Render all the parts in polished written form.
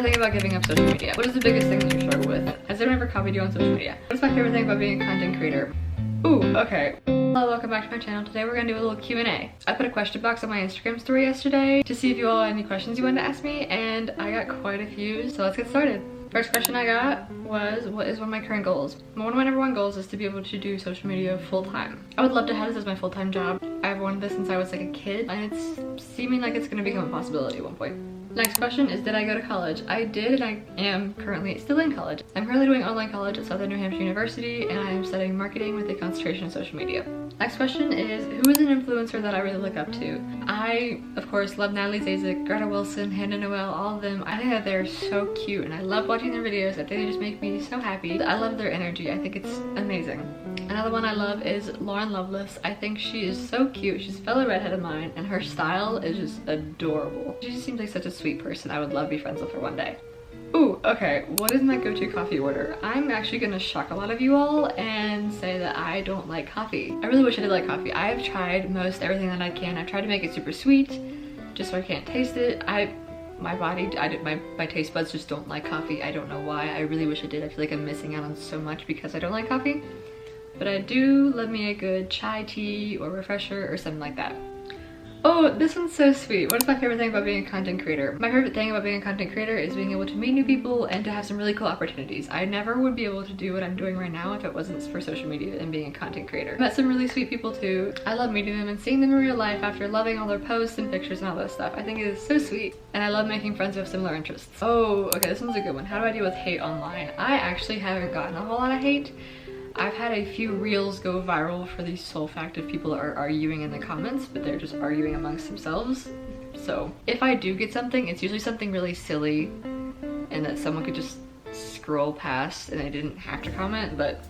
Thing about giving up social media. What is the biggest thing that you struggle with? Has anyone ever copied you on social media? What's my favorite thing about being a content creator? Ooh, okay. Hello, welcome back to my channel. Today we're gonna do a little Q&A. I put a question box on my Instagram story yesterday to see if you all had any questions you wanted to ask me, and I got quite a few, so let's get started. First question I got was, what is one of my current goals? One of my number one goals is to be able to do social media full time. I would love to have this as my full-time job. I've wanted this since I was like a kid, and it's seeming like it's gonna become a possibility at one point. Next question is, did I go to college? I did, and I am currently still in college. I'm currently doing online college at Southern New Hampshire University, and I am studying marketing with a concentration in social media. Next question is, who is an influencer that I really look up to? I, of course, love Natalie Zazek, Greta Wilson, Hannah Noel, all of them. I think that they're so cute, and I love watching their videos. I think they just make me so happy. I love their energy. I think it's amazing. Another one I love is Lauren Lovelace. I think she is so cute. She's a fellow redhead of mine, and her style is just adorable. She just seems like such a sweet person. I would love to be friends with her one day. Ooh, okay, what is my go-to coffee order? I'm actually gonna shock a lot of you all and say that I don't like coffee. I really wish I did like coffee. I've tried most everything that I can. I've tried to make it super sweet, just so I can't taste it. My taste buds just don't like coffee. I don't know why. I really wish I did. I feel like I'm missing out on so much because I don't like coffee. But I do love me a good chai tea or refresher or something like that. Oh, this one's so sweet. What is my favorite thing about being a content creator? My favorite thing about being a content creator is being able to meet new people and to have some really cool opportunities. I never would be able to do what I'm doing right now if it wasn't for social media and being a content creator. Met some really sweet people too. I love meeting them and seeing them in real life after loving all their posts and pictures and all that stuff. I think it is so sweet. And I love making friends who have similar interests. Oh, okay, this one's a good one. How do I deal with hate online? I actually haven't gotten a whole lot of hate. I've had a few reels go viral for these sole fact of people are arguing in the comments, but they're just arguing amongst themselves. So if I do get something, it's usually something really silly and that someone could just scroll past and they didn't have to comment, but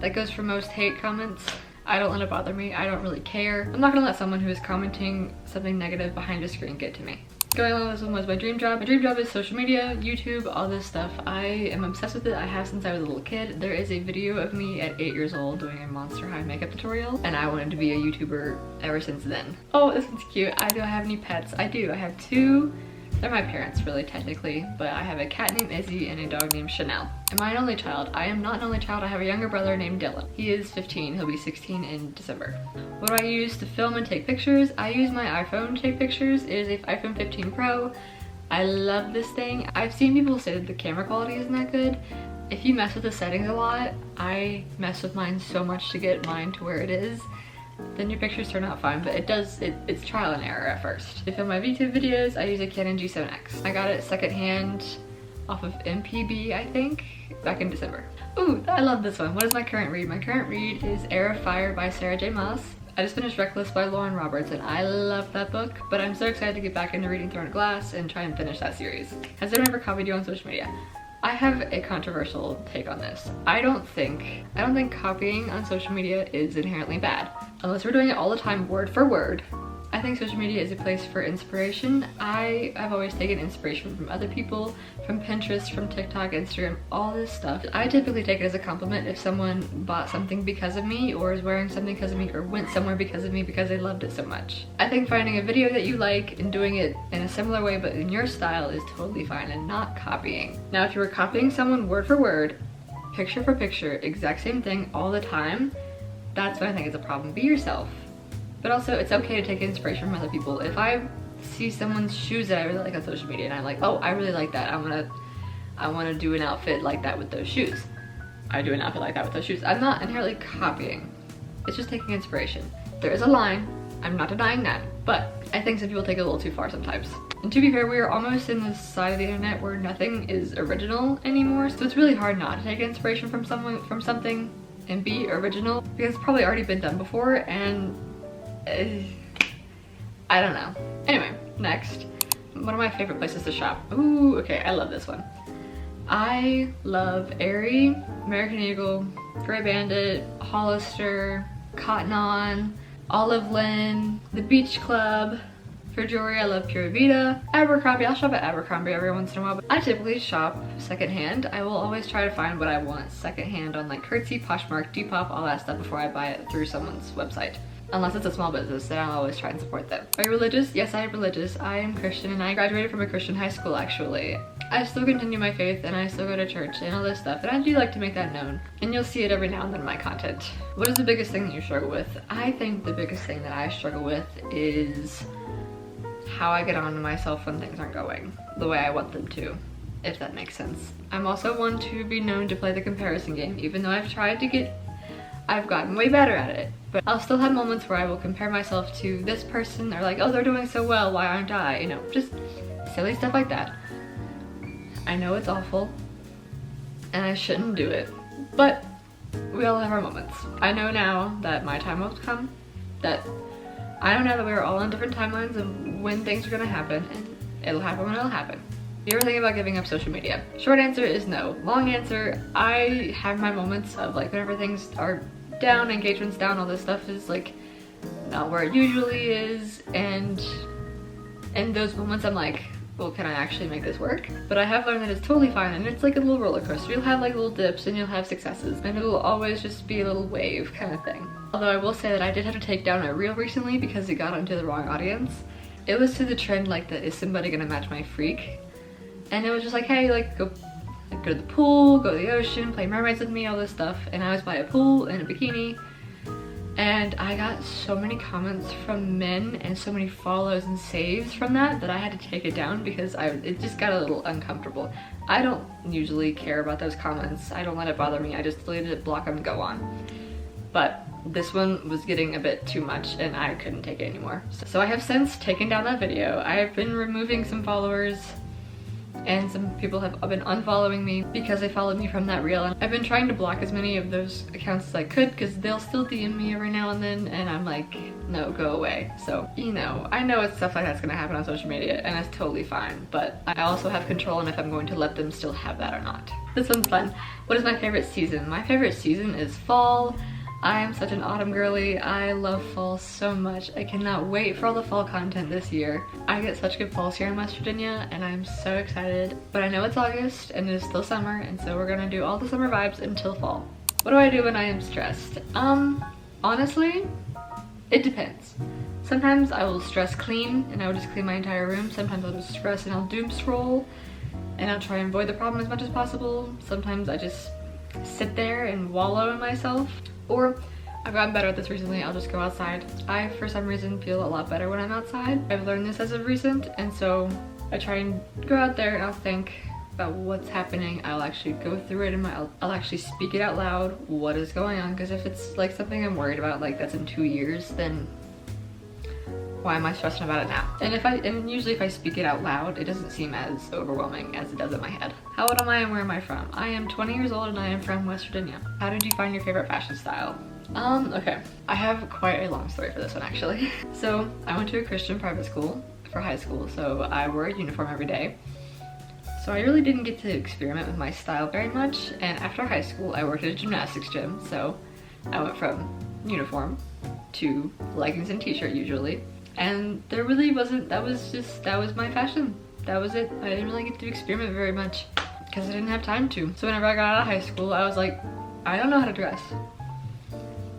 that goes for most hate comments. I don't let it bother me. I don't really care. I'm not gonna let someone who is commenting something negative behind a screen get to me. Going along with this one was my dream job. My dream job is social media, YouTube, all this stuff. I am obsessed with it. I have since I was a little kid. There is a video of me at 8 years old doing a Monster High makeup tutorial, and I wanted to be a YouTuber ever since then. Oh, this one's cute. Do I have any pets? I do. I have two. They're my parents, really, technically, but I have a cat named Izzy and a dog named Chanel. Am I an only child? I am not an only child. I have a younger brother named Dylan. He is 15. He'll be 16 in December. What do I use to film and take pictures? I use my iPhone to take pictures. It is an iPhone 15 Pro. I love this thing. I've seen people say that the camera quality isn't that good. If you mess with the settings a lot, I mess with mine so much to get mine to where it is, then your pictures turn out fine, but it's trial and error at first. To film my YouTube videos, I use a Canon G7X. I got it secondhand off of MPB, I think, back in December. Ooh, I love this one. What is my current read? My current read is Air of Fire by Sarah J Maas. I just finished Reckless by Lauren Roberts, and I love that book, but I'm so excited to get back into reading Throne of Glass and try and finish that series. Has anyone ever copied you on social media? I have a controversial take on this. I don't think copying on social media is inherently bad. Unless we're doing it all the time word for word. I think social media is a place for inspiration. I've always taken inspiration from other people, from Pinterest, from TikTok, Instagram, all this stuff. I typically take it as a compliment if someone bought something because of me, or is wearing something because of me, or went somewhere because of me because they loved it so much. I think finding a video that you like and doing it in a similar way but in your style is totally fine and not copying. Now, if you were copying someone word for word, picture for picture, exact same thing all the time, that's when I think it's a problem. Be yourself. But also, it's okay to take inspiration from other people. If I see someone's shoes that I really like on social media and I'm like, oh, I really like that, I wanna do an outfit like that with those shoes. I do an outfit like that with those shoes. I'm not inherently copying. It's just taking inspiration. There is a line, I'm not denying that, but I think some people take it a little too far sometimes. And to be fair, we are almost in this side of the internet where nothing is original anymore, so it's really hard not to take inspiration from something and be original, because it's probably already been done before, and I don't know. Anyway, next. One of my favorite places to shop. Ooh, okay, I love this one. I love Aerie, American Eagle, Grey Bandit, Hollister, Cotton On, Olive Lynn, The Beach Club. For jewelry, I love Pura Vida, Abercrombie. I'll shop at Abercrombie every once in a while, but I typically shop secondhand. I will always try to find what I want secondhand on like Curtsy, Poshmark, Depop, all that stuff before I buy it through someone's website. Unless it's a small business, then I'll always try and support them. Are you religious? Yes, I am religious. I am Christian, and I graduated from a Christian high school, actually. I still continue my faith and I still go to church and all this stuff, and I do like to make that known. And you'll see it every now and then in my content. What is the biggest thing that you struggle with? I think the biggest thing that I struggle with is how I get on to myself when things aren't going the way I want them to, if that makes sense. I'm also one to be known to play the comparison game, even though I've gotten way better at it. But I'll still have moments where I will compare myself to this person, or like, oh, they're doing so well, why aren't I? You know, just silly stuff like that. I know it's awful, and I shouldn't do it, but we all have our moments. I know now that my time will come, that I know now that we're all on different timelines of when things are gonna happen, and it'll happen when it'll happen. Do you ever think about giving up social media? Short answer is no. Long answer, I have my moments of like whenever things are down, engagement's down, all this stuff is like not where it usually is, and in those moments I'm like, well, can I actually make this work? But I have learned that it's totally fine, and it's like a little roller coaster. You'll have like little dips and you'll have successes, and it'll always just be a little wave kind of thing. Although I will say that I did have to take down a reel recently because it got onto the wrong audience. It was to the trend like the is somebody gonna match my freak? And it was just like, hey, like go to the pool, go to the ocean, play mermaids with me, all this stuff. And I was by a pool in a bikini, and I got so many comments from men and so many follows and saves from that I had to take it down because it just got a little uncomfortable. I don't usually care about those comments. I don't let it bother me. I just deleted it, block them, go on. But this one was getting a bit too much and I couldn't take it anymore. So I have since taken down that video. I've been removing some followers, and some people have been unfollowing me because they followed me from that reel. And I've been trying to block as many of those accounts as I could because they'll still DM me every now and then, and I'm like, no, go away. So, you know, I know it's stuff like that's gonna happen on social media, and that's totally fine, but I also have control on if I'm going to let them still have that or not. This one's fun. What is my favorite season? My favorite season is fall. I am such an autumn girly. I love fall so much. I cannot wait for all the fall content this year. I get such good falls here in West Virginia and I'm so excited. But I know it's August and it is still summer, and so we're gonna do all the summer vibes until fall. What do I do when I am stressed? Honestly, it depends. Sometimes I will stress clean and I will just clean my entire room. Sometimes I'll just stress and I'll doom scroll and I'll try and avoid the problem as much as possible. Sometimes I just sit there and wallow in myself. Or I've gotten better at this recently, I'll just go outside. I, for some reason, feel a lot better when I'm outside. I've learned this as of recent, and so I try and go out there and I'll think about what's happening. I'll actually go through it and I'll actually speak it out loud, what is going on, because if it's like something I'm worried about, like that's in 2 years, then why am I stressing about it now? And usually if I speak it out loud, it doesn't seem as overwhelming as it does in my head. How old am I and where am I from? I am 20 years old and I am from West Virginia. How did you find your favorite fashion style? Okay. I have quite a long story for this one actually. So I went to a Christian private school for high school, so I wore a uniform every day. So I really didn't get to experiment with my style very much, and after high school I worked at a gymnastics gym, so I went from uniform to leggings and t-shirt usually. And there really wasn't, that was my fashion. That was it. I didn't really get to experiment very much because I didn't have time to. So whenever I got out of high school, I was like, I don't know how to dress.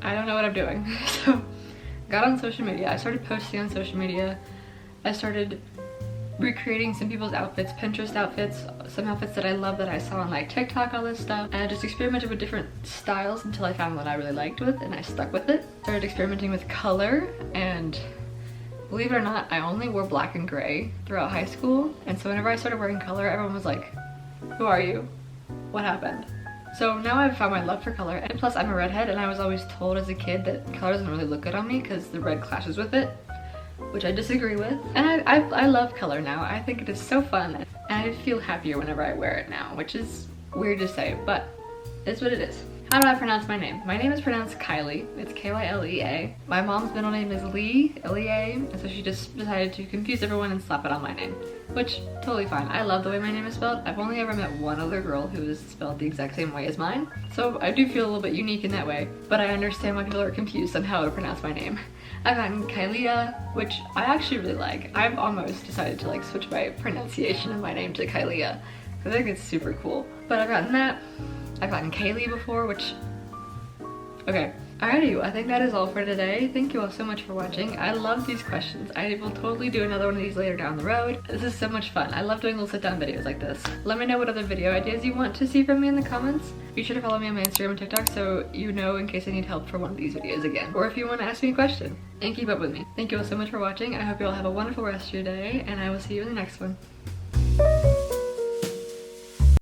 I don't know what I'm doing. So got on social media. I started posting on social media. I started recreating some people's outfits, Pinterest outfits, some outfits that I love that I saw on like TikTok, all this stuff. And I just experimented with different styles until I found what I really liked with, and I stuck with it. Started experimenting with color, and believe it or not, I only wore black and gray throughout high school. And so whenever I started wearing color, everyone was like, who are you? What happened? So now I've found my love for color, and plus I'm a redhead, and I was always told as a kid that color doesn't really look good on me because the red clashes with it, which I disagree with. And I love color now. I think it is so fun, and I feel happier whenever I wear it now, which is weird to say, but it's what it is. How do I pronounce my name? My name is pronounced Kylie. It's K-Y-L-E-A. My mom's middle name is Lee, L-E-A, and so she just decided to confuse everyone and slap it on my name, which, totally fine. I love the way my name is spelled. I've only ever met one other girl who is spelled the exact same way as mine, so I do feel a little bit unique in that way, but I understand why people are confused on how to pronounce my name. I've gotten Kylia, which I actually really like. I've almost decided to like switch my pronunciation of my name to Kylia, because I think it's super cool. But I've gotten that. I've gotten Kaylee before, which, okay, Alrighty, well, I think that is all for today. Thank you all so much for watching. I love these questions. I will totally do another one of these later down the road. This is so much fun. I love doing little sit-down videos like this. Let me know what other video ideas you want to see from me in the comments. Be sure to follow me on my Instagram and TikTok so you know in case I need help for one of these videos again. Or if you want to ask me a question. And keep up with me. Thank you all so much for watching. I hope you all have a wonderful rest of your day, and I will see you in the next one.